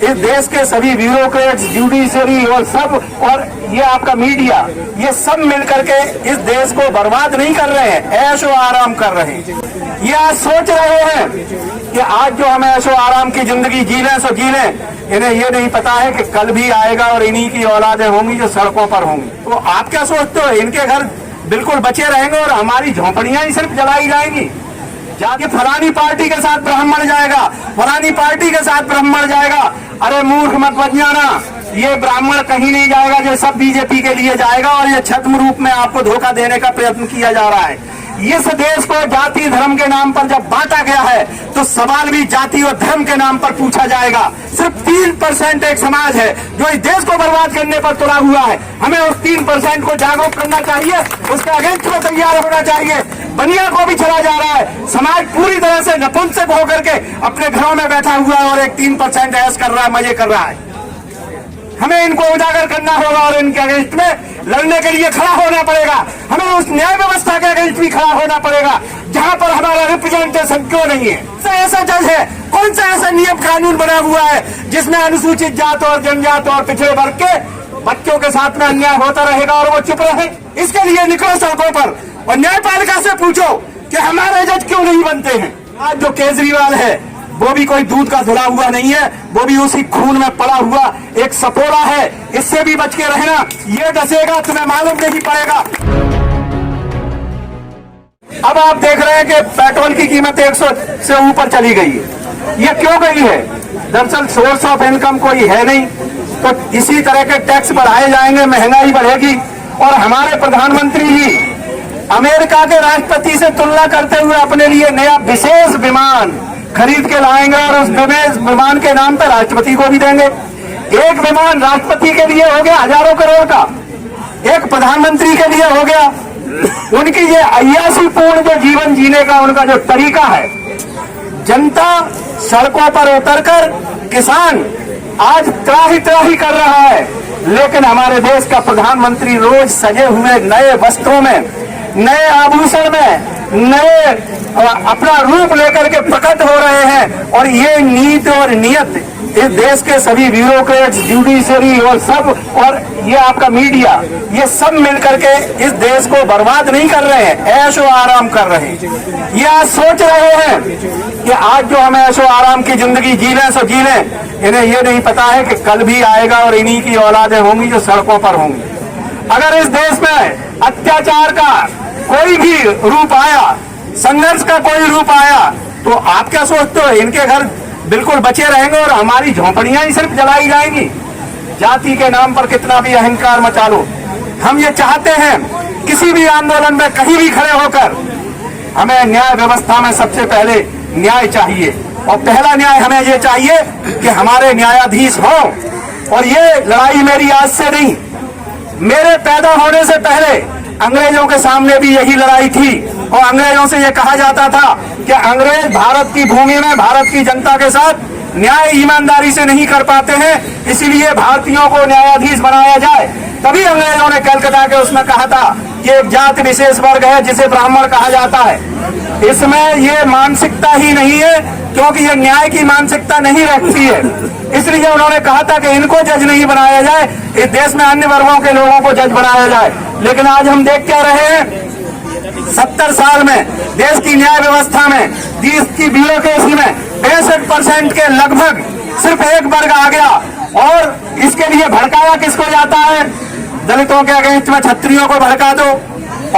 इस देश के सभी ब्यूरोक्रेट्स, जुडिशरी और सब, और ये आपका मीडिया, ये सब मिलकर के इस देश को बर्बाद नहीं कर रहे हैं, ऐशो आराम कर रहे हैं। ये आज सोच रहे हैं कि आज जो हम ऐशो आराम की जिंदगी जी लें सो जी लें, इन्हें ये नहीं पता है कि कल भी आएगा और इन्हीं की औलादें होंगी जो सड़कों पर होंगी। तो आप क्या सोचते हो, इनके घर बिल्कुल बचे रहेंगे और हमारी झोंपड़ियां ही सिर्फ जलाई जाएंगी? जाके फलानी पार्टी के साथ ब्राह्मण जाएगा, फलानी पार्टी के साथ ब्राह्मण जाएगा। अरे मूर्ख मत बन जाना, ये ब्राह्मण कहीं नहीं जाएगा, ये सब बीजेपी के लिए जाएगा और ये छद्म रूप में आपको धोखा देने का प्रयत्न किया जा रहा है। इस देश को जाति धर्म के नाम पर जब बांटा गया है तो सवाल भी जाति और धर्म के नाम पर पूछा जाएगा। सिर्फ 3% एक समाज है जो इस देश को बर्बाद करने पर तुला हुआ है। हमें उस 3% को जागरूक करना चाहिए, उसके अगेंस्ट में तैयार होना चाहिए। बनिया को भी चला जा रहा है, समाज पूरी तरह से नपुंसक होकर के अपने घरों में बैठा हुआ है और एक 3% ऐश कर रहा है, मजे कर रहा है। हमें इनको उजागर करना होगा और इनके अगेंस्ट में लड़ने के लिए खड़ा होना पड़ेगा। हमें उस न्याय व्यवस्था के अगेंस्ट भी खड़ा होना पड़ेगा जहां पर हमारा रिप्रेजेंटेशन क्यों नहीं है। ऐसा जज है, कौन सा ऐसा नियम कानून बना हुआ है जिसमें अनुसूचित जात और जनजात और पिछड़े वर्ग के बच्चों के साथ में अन्याय होता रहेगा और वो चुप रहे? इसके लिए निकलो सड़कों पर और न्यायपालिका से पूछो कि हमारे जज क्यों नहीं बनते हैं। आज जो केजरीवाल है वो भी कोई दूध का धुला हुआ नहीं है, वो भी उसी खून में पड़ा हुआ एक सपोरा है। इससे भी बच के रहना, ये डसेगा तुम्हें मालूम नहीं पड़ेगा। अब आप देख रहे हैं कि पेट्रोल की कीमत 100 से ऊपर चली गई है। ये क्यों गई है? दरअसल सोर्स ऑफ इनकम कोई है नहीं, तो इसी तरह के टैक्स बढ़ाए जाएंगे, महंगाई बढ़ेगी और हमारे प्रधानमंत्री जी अमेरिका के राष्ट्रपति से तुलना करते हुए अपने लिए नया विशेष विमान खरीद के लाएंगे और उस विशेष विमान के नाम पर राष्ट्रपति को भी देंगे। एक विमान राष्ट्रपति के लिए हो गया हजारों करोड़ का, एक प्रधानमंत्री के लिए हो गया। उनकी ये अय्याशीपूर्ण जो जीवन जीने का उनका जो तरीका है, जनता सड़कों पर उतरकर, किसान आज त्राही त्राही कर रहा है, लेकिन हमारे देश का प्रधानमंत्री रोज सजे हुए नए वस्त्रों में, नए आभूषण में, नए अपना रूप लेकर के प्रकट हो रहे हैं। और ये नीति और नियत इस देश के सभी ब्यूरोक्रेट्स, जुडिशरी और सब, और ये आपका मीडिया, ये सब मिलकर के इस देश को बर्बाद नहीं कर रहे हैं, ऐशो आराम कर रहे हैं। ये आज सोच रहे हैं कि आज जो हम ऐशो आराम की जिंदगी जी लें सो जी लें, इन्हें ये नहीं पता है कि कल भी आएगा और इन्हीं की औलादें होंगी जो सड़कों पर होंगी। अगर इस देश में अत्याचार का कोई भी रूप आया, संघर्ष का कोई रूप आया, तो आप क्या सोचते हो, इनके घर बिल्कुल बचे रहेंगे और हमारी झोंपड़ियां ही सिर्फ जलाई जाएंगी? जाति के नाम पर कितना भी अहंकार मचा लो, हम ये चाहते हैं किसी भी आंदोलन में कहीं भी खड़े होकर हमें न्याय व्यवस्था में सबसे पहले न्याय चाहिए। और पहला न्याय हमें ये चाहिए कि हमारे न्यायाधीश हो। और ये लड़ाई मेरी आज से नहीं, मेरे पैदा होने से पहले अंग्रेजों के सामने भी यही लड़ाई थी और अंग्रेजों से ये कहा जाता था कि अंग्रेज भारत की भूमि में भारत की जनता के साथ न्याय ईमानदारी से नहीं कर पाते हैं, इसीलिए भारतीयों को न्यायाधीश बनाया जाए। तभी अंग्रेजों ने कलकत्ता के उसमें कहा था कि एक जाति विशेष वर्ग है जिसे ब्राह्मण कहा जाता है। इसमें ये मानसिकता ही नहीं है, क्योंकि ये न्याय की मानसिकता नहीं रखती है, इसलिए उन्होंने कहा था कि इनको जज नहीं बनाया जाए, इस देश में अन्य वर्गों के लोगों को जज बनाया जाए। लेकिन आज हम देख क्या रहे हैं, 70 साल में देश की न्याय व्यवस्था में, देश की ब्यूरोक्रेसी में 65% के लगभग सिर्फ एक वर्ग आ गया। और इसके लिए भड़काया किसको जाता है? दलितों के अगेंस्ट में छत्रियों को भड़का दो,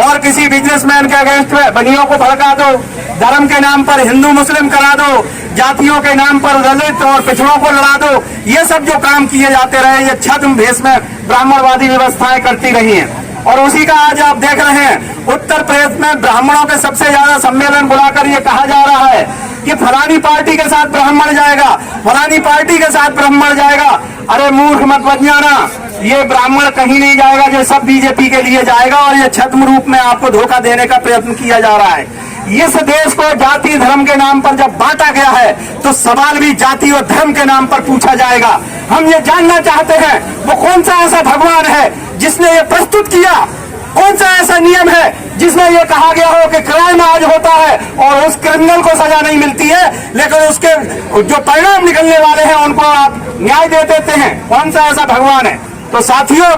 और किसी बिजनेसमैन के अगेंस्ट में बनियों को भड़का दो, धर्म के नाम पर हिंदू मुस्लिम करा दो, जातियों के नाम पर दलित और पिछड़ों को लड़ा दो। ये सब जो काम किए जाते रहे, ये छद्म भेष में ब्राह्मणवादी व्यवस्थाएं करती रही हैं। और उसी का आज आप देख रहे हैं, उत्तर प्रदेश में ब्राह्मणों के सबसे ज्यादा सम्मेलन बुलाकर ये कहा जा रहा है कि फलानी पार्टी के साथ ब्राह्मण जाएगा, फलानी पार्टी के साथ ब्राह्मण जाएगा। अरे मूर्ख मत बन जाना, ये ब्राह्मण कहीं नहीं जाएगा, ये सब बीजेपी के लिए जाएगा और ये छद्म रूप में आपको धोखा देने का प्रयत्न किया जा रहा है। इस देश को जाति धर्म के नाम पर जब बांटा गया है तो सवाल भी जाति और धर्म के नाम पर पूछा जाएगा। हम ये जानना चाहते हैं वो कौन सा ऐसा भगवान है जिसने ये प्रस्तुत किया कौन सा ऐसा नियम है जिसमें यह कहा गया हो कि क्राइम आज होता है और उस क्रिमिनल को सजा नहीं मिलती है, लेकिन उसके जो परिणाम निकलने वाले हैं उनको आप न्याय दे देते हैं? कौन सा ऐसा भगवान है? तो साथियों,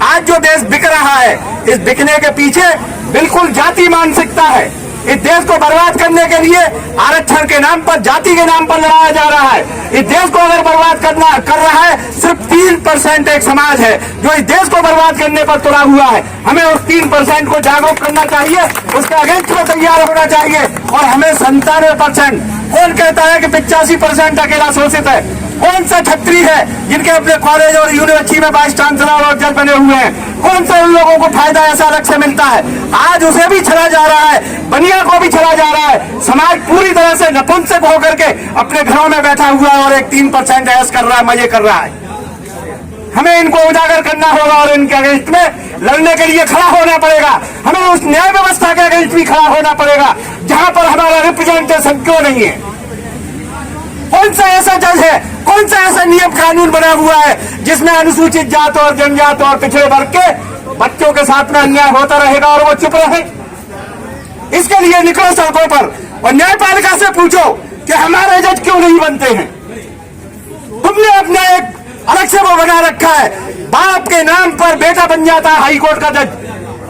आज जो देश बिक रहा है, इस बिकने के पीछे बिल्कुल जाति मानसिकता है। इस देश को बर्बाद करने के लिए आरक्षण के नाम पर, जाति के नाम पर लड़ाया जा रहा है। इस देश को अगर बर्बाद कर रहा है, सिर्फ 3% एक समाज है जो इस देश को बर्बाद करने पर तुला हुआ है। हमें उस 3% को जागरूक करना चाहिए, उसके अगेंस्ट में तैयार होना चाहिए। और हमें 97%, कौन कहता है कि 85% अकेला शोषित है? कौन सा छत्री है जिनके अपने कॉलेज और यूनिवर्सिटी में वाइस चांसलर और जज बने हुए हैं? कौन सा उन लोगों को फायदा ऐसा अलग से मिलता है? आज उसे भी छला जा रहा है, बनिया को भी छला जा रहा है। समाज पूरी तरह से नपुंसक होकर के अपने घरों में बैठा हुआ है और एक 3% ऐश कर रहा है, मजे कर रहा है। हमें इनको उजागर करना होगा और इनके अगेंस्ट में लड़ने के लिए खड़ा होना पड़ेगा। हमें उस न्याय व्यवस्था के अगेंस्ट भी खड़ा होना पड़ेगा जहां पर हमारा रिप्रेजेंटेशन क्यों नहीं है। कौन सा ऐसा जज है, कौन सा ऐसा नियम कानून बना हुआ है जिसमें अनुसूचित जात और जनजात और पिछड़े वर्ग के बच्चों के साथ में अन्याय होता रहेगा और वो चुप रहे? इसके लिए निकलो सड़कों पर और न्यायपालिका से पूछो कि हमारे जज क्यों नहीं बनते हैं। तुमने अपना एक अलग से वो बना रखा है, बाप के नाम पर बेटा बन जाता है हाईकोर्ट का जज।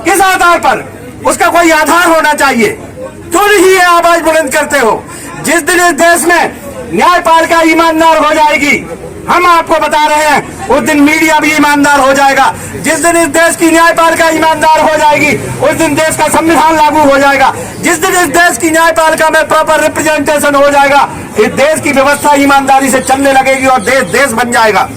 किस आधार पर? उसका कोई आधार होना चाहिए। क्यों नहीं ये आवाज बुलंद करते हो? जिस दिन इस देश में न्यायपालिका ईमानदार हो जाएगी, हम आपको बता रहे हैं, उस दिन मीडिया भी ईमानदार हो जाएगा। जिस दिन इस देश की न्यायपालिका ईमानदार हो जाएगी, उस दिन देश का संविधान लागू हो जाएगा। जिस दिन इस देश की न्यायपालिका में प्रॉपर रिप्रेजेंटेशन हो जाएगा, इस देश की व्यवस्था ईमानदारी से चलने लगेगी और देश बन जाएगा।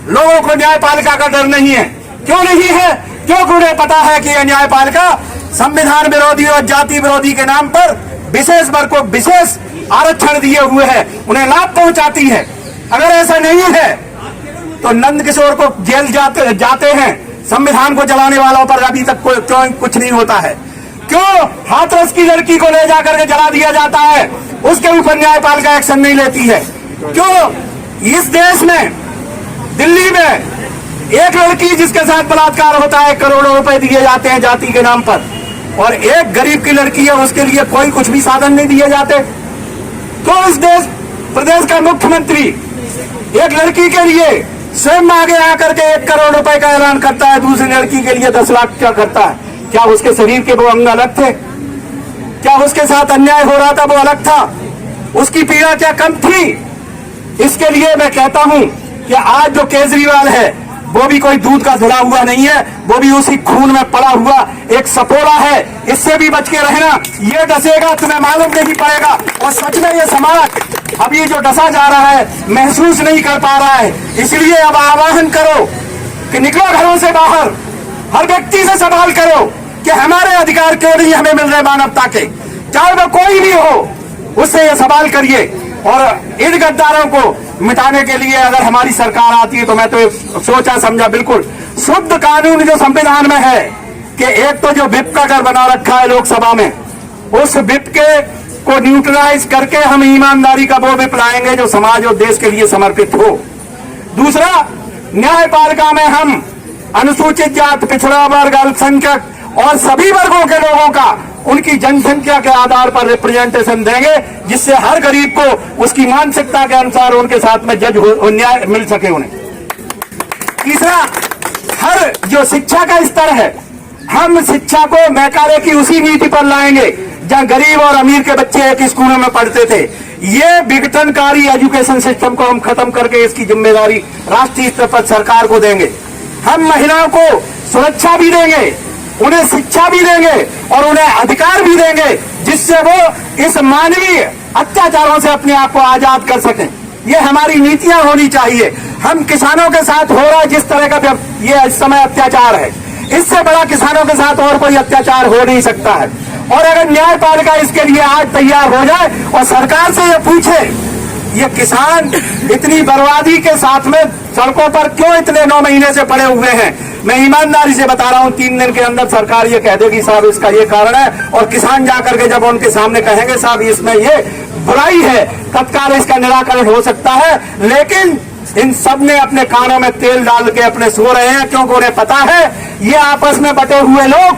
लोगों को न्यायपालिका का डर नहीं है। क्यों नहीं है? क्योंकि उन्हें पता है कि यह न्यायपालिका संविधान विरोधी और जाति विरोधी के नाम पर विशेष वर्ग को विशेष आरक्षण दिए हुए है, उन्हें लाभ पहुंचाती है। अगर ऐसा नहीं है तो नंद किशोर को जेल जाते हैं, संविधान को जलाने वालों पर अभी तक क्यों कुछ नहीं होता है? क्यों हाथरस की लड़की को ले जाकर के जला दिया जाता है, उसके ऊपर न्यायपालिका एक्शन नहीं लेती है? क्यों इस देश में, दिल्ली में एक लड़की जिसके साथ बलात्कार होता है, करोड़ों रुपए दिए जाते हैं जाति के नाम पर, और एक गरीब की लड़की है, उसके लिए कोई कुछ भी साधन नहीं दिए जाते? तो इस प्रदेश का मुख्यमंत्री एक लड़की के लिए स्वयं आगे आकर के 1 करोड़ रुपए का ऐलान करता है, दूसरी लड़की के लिए 10 लाख क्या करता है? क्या उसके शरीर के वो अंग अलग थे? क्या उसके साथ अन्याय हो रहा था वो अलग था? उसकी पीड़ा क्या कम थी? इसके लिए मैं कहता हूं कि आज जो केजरीवाल है वो भी कोई दूध का धुला हुआ नहीं है, वो भी उसी खून में पड़ा हुआ एक सपोरा है। इससे भी बच के रहना, ये डसेगा तुम्हें मालूम नहीं पड़ेगा। और सच में ये समाज अभी जो डसा जा रहा है महसूस नहीं कर पा रहा है। इसलिए अब आह्वान करो कि निकलो घरों से बाहर, हर व्यक्ति से सवाल करो कि हमारे अधिकार क्यों नहीं हमें मिल रहे मानवता के, चाहे वो कोई भी हो, उससे ये सवाल करिए। और इन गद्दारों को मिटाने के लिए अगर हमारी सरकार आती है तो मैं तो सोचा समझा बिल्कुल शुद्ध कानून जो संविधान में है कि एक तो जो विप का घर बना रखा है लोकसभा में, उस विप के को न्यूट्रलाइज करके हम ईमानदारी का वो विप लाएंगे जो समाज और देश के लिए समर्पित हो। दूसरा, न्यायपालिका में हम अनुसूचित जात, पिछड़ा वर्ग, अल्पसंख्यक और सभी वर्गों के लोगों का उनकी जनसंख्या के आधार पर रिप्रेजेंटेशन देंगे, जिससे हर गरीब को उसकी मानसिकता के अनुसार उनके साथ में जज न्याय मिल सके उन्हें। तीसरा, हर जो शिक्षा का स्तर है, हम शिक्षा को मैकाले की उसी नीति पर लाएंगे जहां गरीब और अमीर के बच्चे एक स्कूलों में पढ़ते थे। ये विघटनकारी एजुकेशन सिस्टम को हम खत्म करके इसकी जिम्मेदारी राष्ट्रीय स्तर पर सरकार को देंगे। हम महिलाओं को सुरक्षा भी देंगे, उन्हें शिक्षा भी देंगे और उन्हें अधिकार भी देंगे, जिससे वो इस मानवीय अत्याचारों से अपने आप को आजाद कर सकें। ये हमारी नीतियां होनी चाहिए। हम किसानों के साथ हो रहा जिस तरह का ये इस समय अत्याचार है, इससे बड़ा किसानों के साथ और कोई अत्याचार हो नहीं सकता है। और अगर न्यायपालिका इसके लिए आज तैयार हो जाए और सरकार से ये पूछे, ये किसान इतनी बर्बादी के साथ में सड़कों पर क्यों इतने 9 महीने से पड़े हुए हैं, मैं ईमानदारी से बता रहा हूं 3 दिन के अंदर सरकार ये कह देगी साहब इसका ये कारण है, और किसान जाकर के जब उनके सामने कहेंगे साहब इसमें ये बुराई है, तत्काल इसका निराकरण हो सकता है। लेकिन इन सब ने अपने कानों में तेल डाल के अपने सो रहे हैं, क्योंकि उन्हें पता है ये आपस में बटे हुए लोग,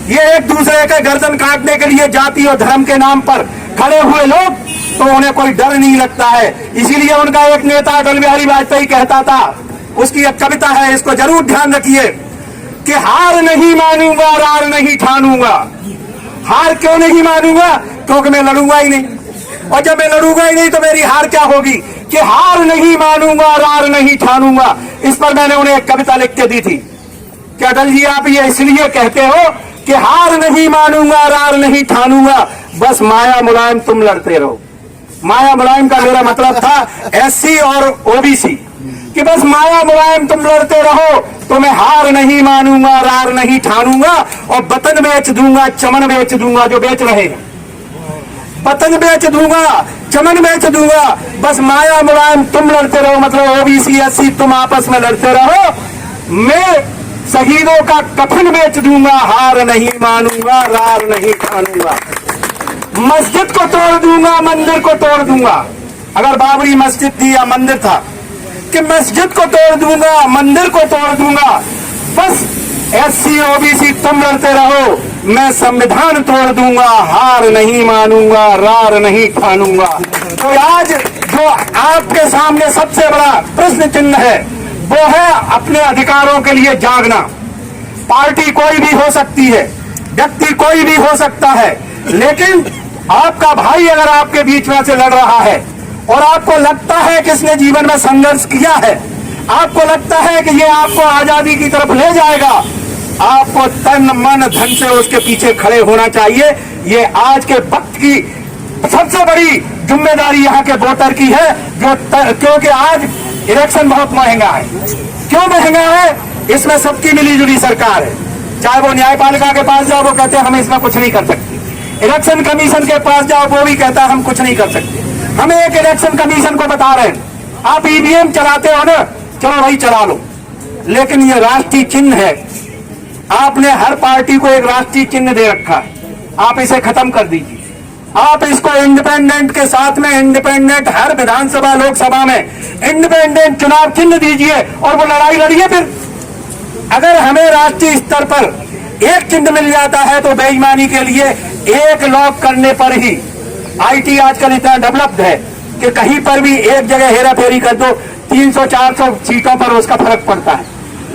ये एक दूसरे के गर्दन काटने के लिए जाति और धर्म के नाम पर खड़े हुए लोग, तो उन्हें कोई डर नहीं लगता है। इसीलिए उनका एक नेता अटल बिहारी वाजपेयी कहता था, उसकी एक कविता है, इसको जरूर ध्यान रखिए, कि हार नहीं मानूंगा, रार नहीं ठानूंगा। हार क्यों नहीं मानूंगा? क्योंकि मैं लड़ूंगा ही नहीं, और जब मैं लड़ूंगा ही नहीं तो मेरी हार क्या होगी? कि हार नहीं मानूंगा, रार नहीं ठानूंगा। इस पर मैंने उन्हें एक कविता लिख के दी थी कि अटल जी आप ये इसलिए कहते हो कि हार नहीं मानूंगा, रार नहीं ठानूंगा, बस माया मुलायम तुम लड़ते रहो। माया मुलायम का मेरा मतलब था एससी और ओबीसी, कि बस माया मुलायम तुम लड़ते रहो, तो मैं हार नहीं मानूंगा, रार नहीं ठानूंगा, और वतन बेच दूंगा, चमन बेच दूंगा, जो बेच रहे हैं, वतन बेच दूंगा, चमन बेच दूंगा, बस माया मुलायम तुम लड़ते रहो, मतलब ओबीसी एससी तुम आपस में लड़ते रहो, मैं शहीदों का कफन बेच दूंगा, हार नहीं मानूंगा, रार नहीं ठानूंगा। मस्जिद को तोड़ दूंगा, मंदिर को तोड़ दूंगा। अगर बाबरी मस्जिद थी या मंदिर था, कि मस्जिद को तोड़ दूंगा, मंदिर को तोड़ दूंगा, बस एससी ओबीसी तुम लड़ते रहो, मैं संविधान तोड़ दूंगा, हार नहीं मानूंगा, रार नहीं ठानूंगा। तो आज जो आपके सामने सबसे बड़ा प्रश्न चिन्ह है वो है अपने अधिकारों के लिए जागना। पार्टी कोई भी हो सकती है, व्यक्ति कोई भी हो सकता है, लेकिन आपका भाई अगर आपके बीच में से लड़ रहा है और आपको लगता है कि इसने जीवन में संघर्ष किया है, आपको लगता है कि ये आपको आजादी की तरफ ले जाएगा, आपको तन मन धन से उसके पीछे खड़े होना चाहिए। ये आज के वक्त की सबसे बड़ी जिम्मेदारी यहाँ के वोटर की है, क्योंकि आज इलेक्शन बहुत महंगा है। क्यों महंगा है? इसमें सबकी मिली जुली सरकार है। चाहे वो न्यायपालिका के पास जाओ, वो कहते हैं हम इसमें कुछ नहीं कर सकते। इलेक्शन कमीशन के पास जाओ, वो भी कहता है हम कुछ नहीं कर सकते। हमें एक इलेक्शन कमीशन को बता रहे हैं, आप ईवीएम चलाते हो ना, चलो भाई चला लो, लेकिन ये राष्ट्रीय चिन्ह है, आपने हर पार्टी को एक राष्ट्रीय चिन्ह दे रखा है, आप इसे खत्म कर दीजिए। आप इसको इंडिपेंडेंट के साथ में, इंडिपेंडेंट हर विधानसभा लोकसभा में इंडिपेंडेंट चुनाव चिन्ह दीजिए और वो लड़ाई लड़िए। फिर अगर हमें राष्ट्रीय स्तर पर एक चिन्ह मिल जाता है तो बेईमानी के लिए एक लॉक करने पर ही, आईटी आजकल इतना डेवलप्ड है कि कहीं पर भी एक जगह हेरा फेरी कर दो, 300-400 सीटों पर उसका फर्क पड़ता है।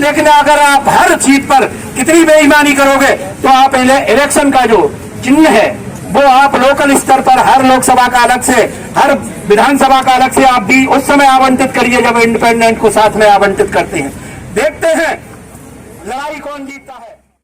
लेकिन अगर आप हर सीट पर कितनी बेईमानी करोगे, तो आप इलेक्शन का जो चिन्ह है वो आप लोकल स्तर पर हर लोकसभा का अलग से, हर विधानसभा का अलग से आप भी उस समय आवंटित करिए जब इंडिपेंडेंट को साथ में आवंटित करते हैं। देखते हैं लड़ाई कौन जीत